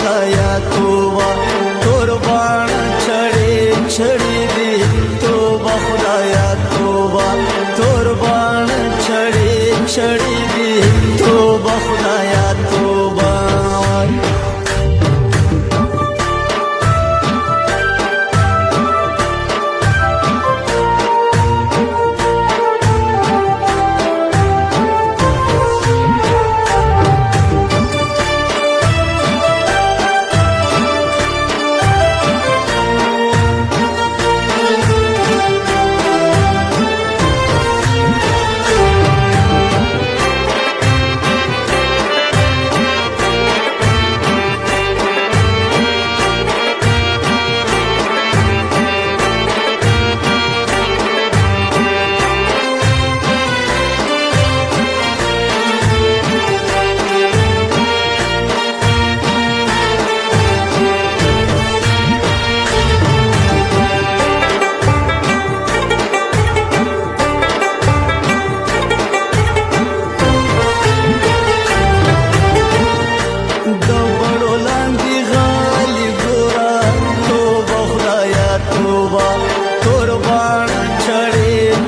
خدایا توبه قربان چړې چړې دي توبه خدایا توبه قربان چړې چړې دي توبه خدایا توبه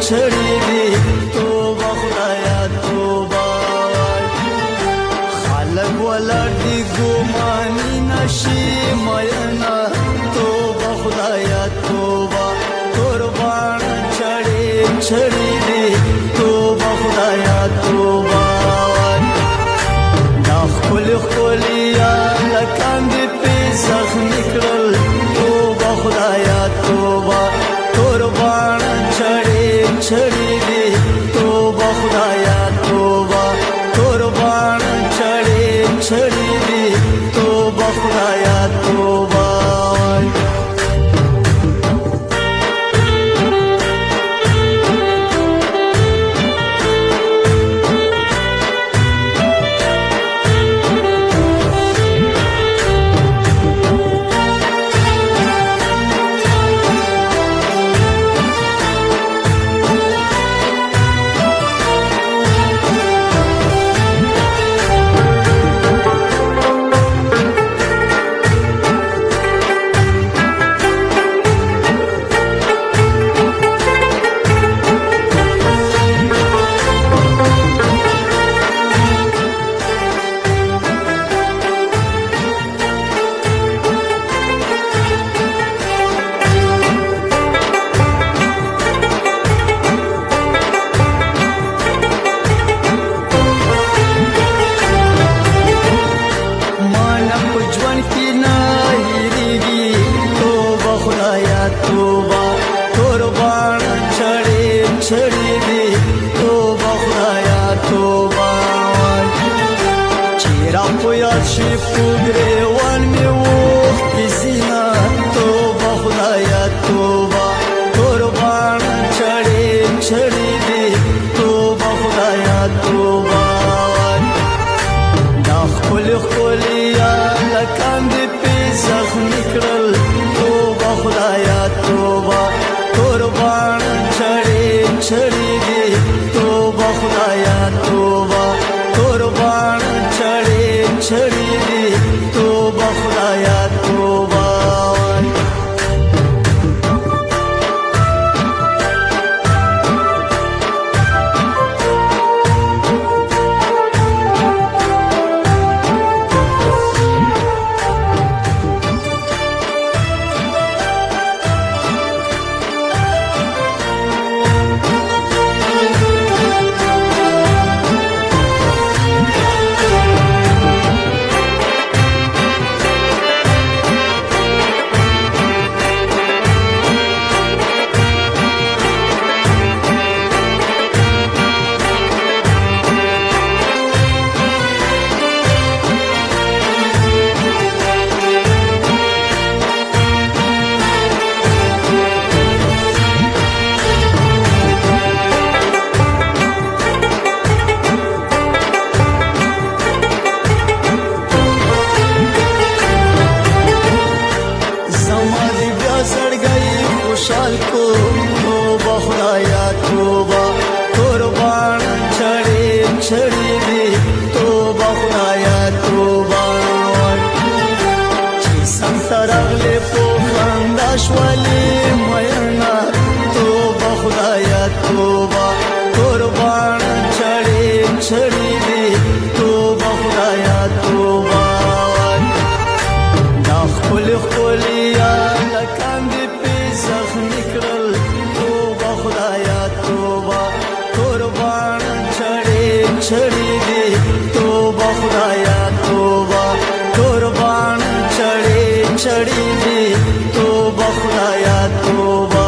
छड़ी दी तोबा खुदाया तोबा खालक वलाडी गुमानी नशी मयना तोबा खुदाया तोबा कुर्बान छड़ी छड़ी दी तोबा खुदाया तोबा नखल खलिया लकंद पे जख्मी करल तोबा खुदाया तोबा कुर्बान छड़ी दी तोबा खुदाया तोबा कुर्बान छड़ी छड़ी दी तोबा खुदाया तोबा तोबा कुर्बान छड़ी छड़ी दी तोबा खुदाया तोबा चेहरा पोया शिफुगरे वन में वो किसीना तोबा खुदाया तोबा कुर्बान छड़ी छड़ी दी तोबा खुदाया तोबा नखल खलिया लकंद पे जख्मी करल तोबा खुदाया तोबा कुर्बान छड़ी छड़ी दी तोबा खुदाया तोबा कुर्बान छड़ी छड़ी दी तोबा खुदाया तोबा راغلې په خندا شولې مینا توبه خدایا توبه قربان چړې چړې دې توبه خدایا توبه دا خپل خپل یا لکاندې په زخمي کړل توبه خدایا توبه قربان چړې چړې دې توبه خدایا توبه قربان چړې چړې دې توبه خدایا توبه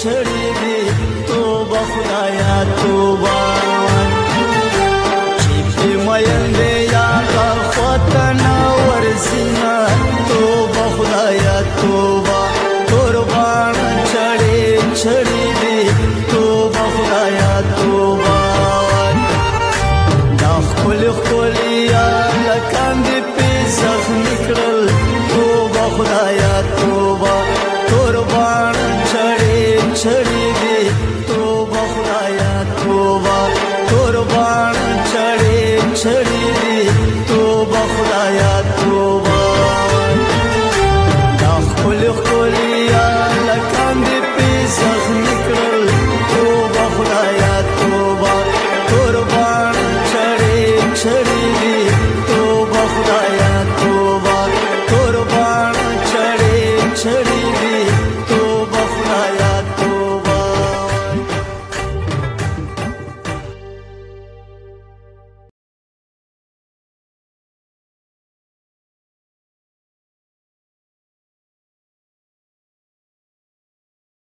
छड़ी दे तोबा खुदाया तोबा चीखे मयंदे या का ख्वातना वर्जिना तोबा खुदाया तोबा कुर्बान छड़े छड़ी दे तोबा खुदाया तोबा दा खुल खुलिया लकांदे पे जख्मी करल तोबा खुदाया तोबा कुर्बान छड़ी दे तोबा खुदाया तोबा कुर्बान छड़ी दे तोबा खुदाया